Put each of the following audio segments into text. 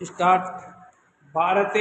Start. Bharat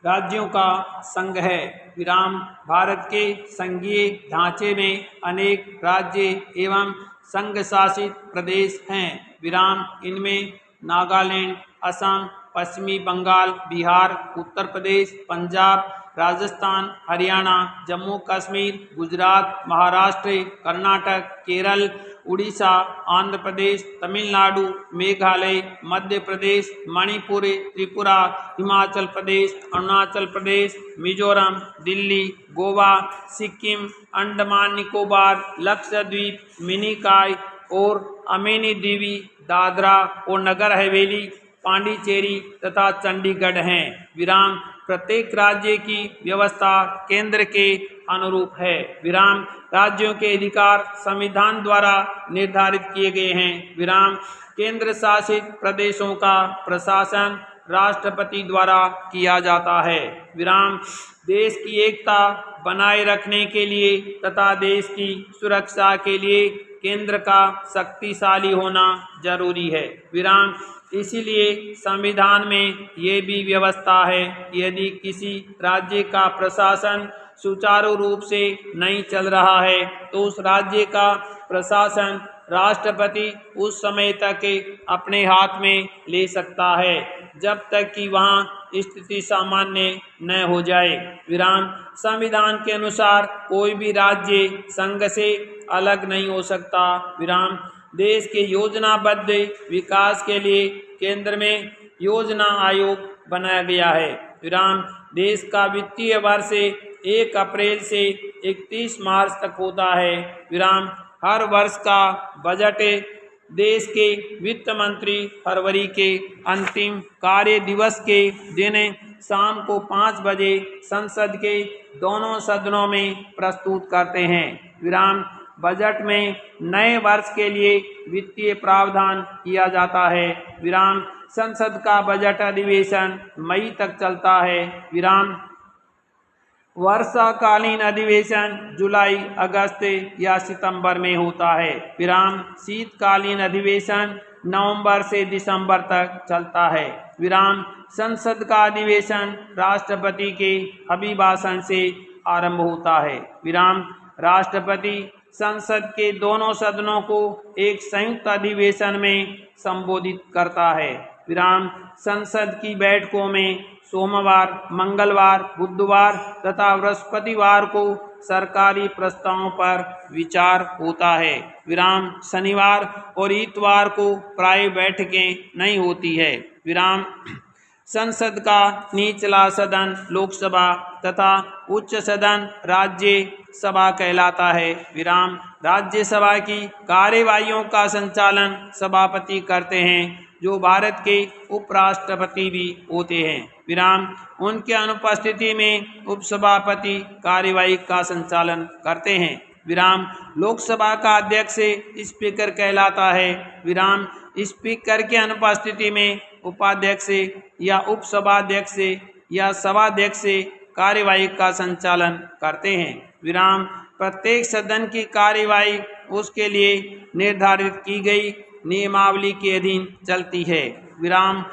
राज्यों का संघ है। विराम। भारत के संघीय ढांचे में अनेक राज्य एवं संघ शासित प्रदेश हैं। विराम। इनमें नागालैंड, असम, पश्चिमी बंगाल, बिहार, उत्तर प्रदेश, पंजाब, राजस्थान, हरियाणा, जम्मू कश्मीर, गुजरात, महाराष्ट्र, कर्नाटक, केरल, उड़ीसा, आंध्र प्रदेश, तमिलनाडु, मेघालय, मध्य प्रदेश, मणिपुर, त्रिपुरा, हिमाचल प्रदेश, अरुणाचल प्रदेश, मिजोरम, दिल्ली, गोवा, सिक्किम, अंडमान निकोबार, लक्षद्वीप, मिनिकॉय और अमेनी दीवी, दादरा और नगर हवेली, पांडिचेरी तथा चंडीगढ़ हैं। विराम। प्रत्येक राज्य की व्यवस्था केंद्र के अनुरूप है। विराम। राज्यों के अधिकार संविधान द्वारा निर्धारित किए गए हैं। विराम। केंद्र शासित प्रदेशों का प्रशासन राष्ट्रपति द्वारा किया जाता है। विराम। देश की एकता बनाए रखने के लिए तथा देश की सुरक्षा के लिए केंद्र का शक्तिशाली होना जरूरी है। विराम। इसीलिए संविधान में ये भी व्यवस्था है कि यदि किसी राज्य का प्रशासन सुचारू रूप से नहीं चल रहा है तो उस राज्य का प्रशासन राष्ट्रपति उस समय तक अपने हाथ में ले सकता है जब तक कि वहाँ स्थिति सामान्य न हो जाए। विराम। संविधान के अनुसार कोई भी राज्य संघ से अलग नहीं हो सकता। विराम। देश के योजनाबद्ध विकास के लिए केंद्र में योजना आयोग बनाया गया है। विराम। देश का वित्तीय वर्ष 1 अप्रैल से 31 मार्च तक होता है। विराम। हर वर्ष का बजट देश के वित्त मंत्री फरवरी के अंतिम कार्य दिवस के दिन शाम को 5 बजे संसद के दोनों सदनों में प्रस्तुत करते हैं। विराम। बजट में नए वर्ष के लिए वित्तीय प्रावधान किया जाता है। विराम। संसद का बजट अधिवेशन मई तक चलता है। विराम। वर्षाकालीन अधिवेशन जुलाई, अगस्त या सितंबर में होता है। विराम। शीतकालीन अधिवेशन नवंबर से दिसंबर तक चलता है। विराम। संसद का अधिवेशन राष्ट्रपति के अभिभाषण से आरंभ होता है। विराम। राष्ट्रपति संसद के दोनों सदनों को एक संयुक्त अधिवेशन में संबोधित करता है। विराम। संसद की बैठकों में सोमवार, मंगलवार, बुधवार तथा बृहस्पतिवार को सरकारी प्रस्तावों पर विचार होता है। विराम। शनिवार और इतवार को प्राय बैठकें नहीं होती है। विराम। संसद का निचला सदन लोकसभा तथा उच्च सदन राज्य सभा कहलाता है। विराम। राज्यसभा की कार्यवाहियों का संचालन सभापति करते हैं जो भारत के उपराष्ट्रपति भी होते हैं। विराम। उनके अनुपस्थिति में उपसभापति कार्यवाही का संचालन करते हैं। विराम। लोकसभा का अध्यक्ष स्पीकर कहलाता है। विराम। स्पीकर के अनुपस्थिति में उपाध्यक्ष या उपसभाध्यक्ष या सभाध्यक्ष कार्यवाही का संचालन करते हैं। विराम। प्रत्येक सदन की कार्यवाही उसके लिए निर्धारित की गई नियमावली के अधीन चलती है। विराम।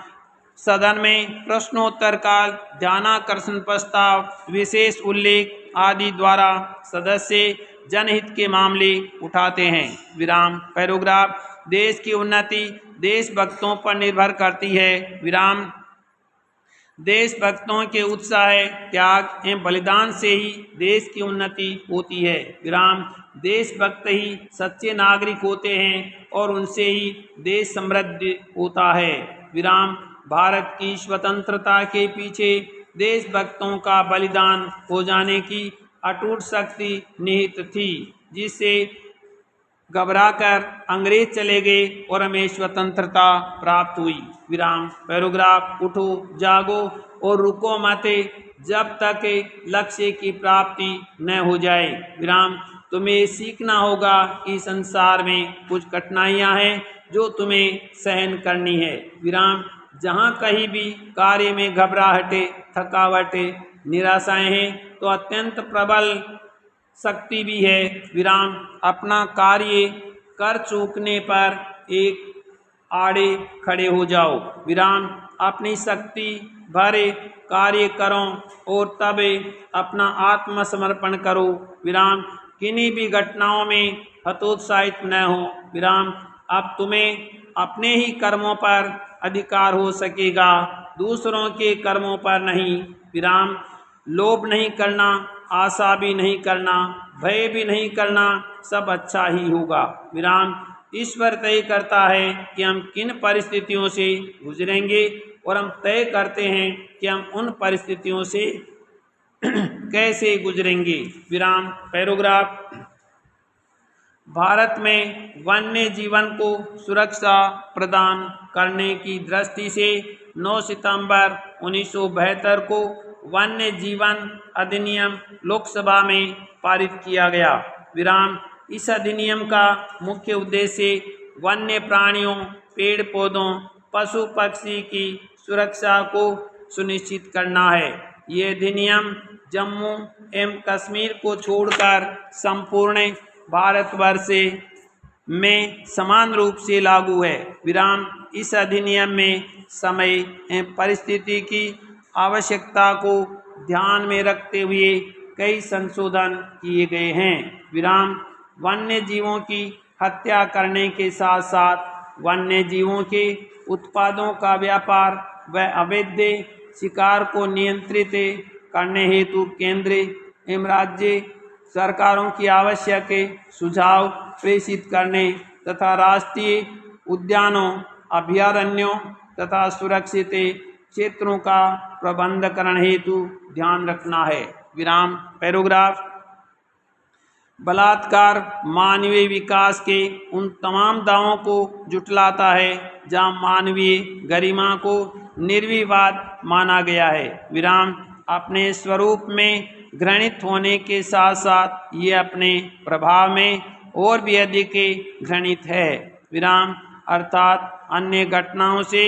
सदन में प्रश्नोत्तर काल, ध्यानाकर्षण प्रस्ताव, विशेष उल्लेख आदि द्वारा सदस्य जनहित के मामले उठाते हैं। विराम। पैराग्राफ। देश की उन्नति देशभक्तों पर निर्भर करती है। विराम। देशभक्तों के उत्साह, त्याग एवं बलिदान से ही देश की उन्नति होती है। विराम। देशभक्त ही सच्चे नागरिक होते हैं और उनसे ही देश समृद्ध होता है। विराम। भारत की स्वतंत्रता के पीछे देशभक्तों का बलिदान हो जाने की अटूट शक्ति निहित थी जिससे घबराकर अंग्रेज चले गए और हमें स्वतंत्रता प्राप्त हुई। विराम। पैराग्राफ। उठो, जागो और रुको मत जब तक लक्ष्य की प्राप्ति न हो जाए। विराम। तुम्हें सीखना होगा कि संसार में कुछ कठिनाइयां हैं जो तुम्हें सहन करनी है। विराम। जहाँ कहीं भी कार्य में घबराहट, थकावट, निराशाएं हैं तो अत्यंत प्रबल शक्ति भी है। विराम। अपना कार्य कर चूकने पर एक आड़े खड़े हो जाओ। विराम। अपनी शक्ति भरे कार्य करो और तब अपना आत्मसमर्पण करो। विराम किन्हीं भी घटनाओं में हतोत्साहित न हो। विराम अब तुम्हें अपने ही कर्मों पर अधिकार हो सकेगा, दूसरों के कर्मों पर नहीं। विराम लोभ नहीं करना, आशा भी नहीं करना, भय भी नहीं करना, सब अच्छा ही होगा। विराम ईश्वर तय करता है कि हम किन परिस्थितियों से गुजरेंगे और हम तय करते हैं कि हम उन परिस्थितियों से कैसे गुजरेंगे। विराम पैराग्राफ भारत में वन्य जीवन को सुरक्षा प्रदान करने की दृष्टि से 9 सितंबर 1972 को वन्य जीवन अधिनियम लोकसभा में पारित किया गया। विराम इस अधिनियम का मुख्य उद्देश्य वन्य प्राणियों, पेड़ पौधों, पशु पक्षी की सुरक्षा को सुनिश्चित करना है। ये अधिनियम जम्मू एवं कश्मीर को छोड़कर संपूर्ण भारतवर्ष में समान रूप से लागू है। विराम इस अधिनियम में समय एवं परिस्थिति की आवश्यकता को ध्यान में रखते हुए कई संशोधन किए गए हैं। विराम वन्य जीवों की हत्या करने के साथ साथ वन्य जीवों के उत्पादों का व्यापार व अवैध शिकार को नियंत्रित करने हेतु केंद्र एवं राज्य सरकारों की आवश्यक सुझाव प्रेषित करने तथा राष्ट्रीय उद्यानों, अभयारण्यों तथा सुरक्षित क्षेत्रों का प्रबंधकरण हेतु ध्यान रखना है। विराम पैराग्राफ बलात्कार मानवीय विकास के उन तमाम दावों को जुटलाता है जहाँ मानवीय गरिमा को निर्विवाद माना गया है। विराम अपने स्वरूप में घृणित होने के साथ साथ ये अपने प्रभाव में और भी अधिक घृणित है। विराम अर्थात अन्य घटनाओं से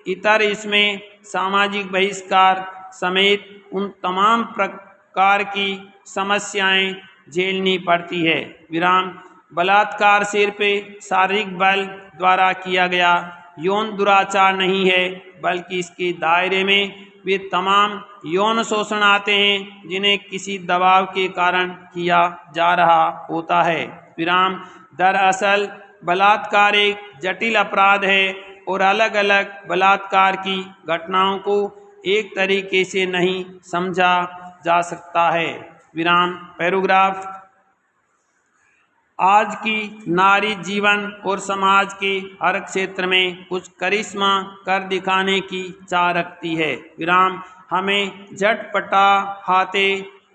इतर इसमें सामाजिक बहिष्कार समेत उन तमाम प्रकार की समस्याएं झेलनी पड़ती है। विराम बलात्कार सिर्फ शारीरिक बल द्वारा किया गया यौन दुराचार नहीं है, बल्कि इसके दायरे में वे तमाम यौन शोषण आते हैं जिन्हें किसी दबाव के कारण किया जा रहा होता है। विराम दरअसल बलात्कार एक जटिल अपराध है और अलग अलग बलात्कार की घटनाओं को एक तरीके से नहीं समझा जा सकता है। विराम पैराग्राफ आज की नारी जीवन और समाज के हर क्षेत्र में कुछ करिश्मा कर दिखाने की चाह रखती है। विराम हमें झटपटाते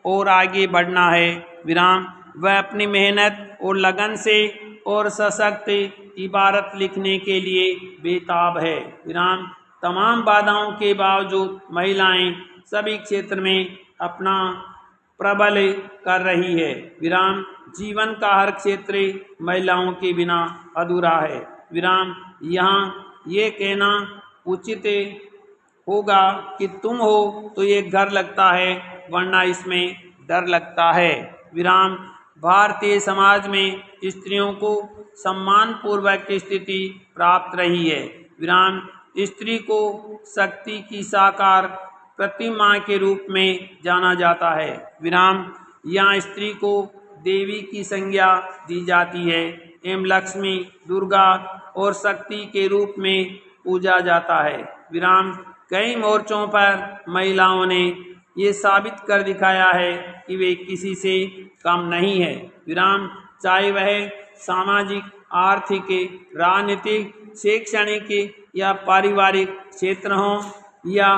और आगे बढ़ना है। विराम वह अपनी मेहनत और लगन से और सशक्त इबारत लिखने के लिए बेताब है। विराम तमाम बाधाओं के बावजूद महिलाएं सभी क्षेत्र में अपना प्रबल कर रही है। विराम जीवन का हर क्षेत्र महिलाओं के बिना अधूरा है। विराम यहाँ ये कहना उचित होगा कि तुम हो तो ये घर लगता है, वरना इसमें डर लगता है। विराम भारतीय समाज में स्त्रियों को सम्मानपूर्वक स्थिति प्राप्त रही है। विराम स्त्री को शक्ति की साकार प्रतिमा के रूप में जाना जाता है। विराम यहाँ स्त्री को देवी की संज्ञा दी जाती है एवं लक्ष्मी, दुर्गा और शक्ति के रूप में पूजा जाता है। विराम कई मोर्चों पर महिलाओं ने ये साबित कर दिखाया है कि वे किसी से कम नहीं है। विराम चाहे वह सामाजिक, आर्थिक, राजनीतिक, शैक्षणिक या पारिवारिक क्षेत्र हो, या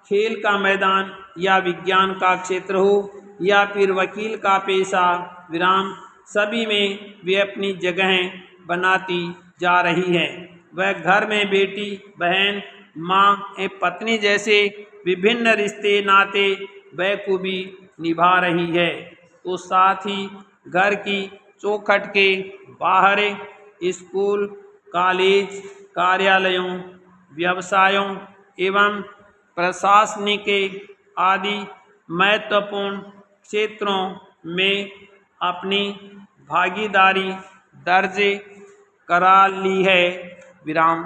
खेल का मैदान या विज्ञान का क्षेत्र हो, या फिर वकील का पेशा। विराम सभी में वे अपनी जगहें बनाती जा रही है। वह घर में बेटी, बहन, माँ एवं पत्नी जैसे विभिन्न रिश्ते नाते बखूबी निभा रही है। तो साथ ही घर की चौखट के बाहर स्कूल, कॉलेज, कार्यालयों, व्यवसायों एवं प्रशासनिक आदि महत्वपूर्ण क्षेत्रों में अपनी भागीदारी दर्ज करा ली है। विराम।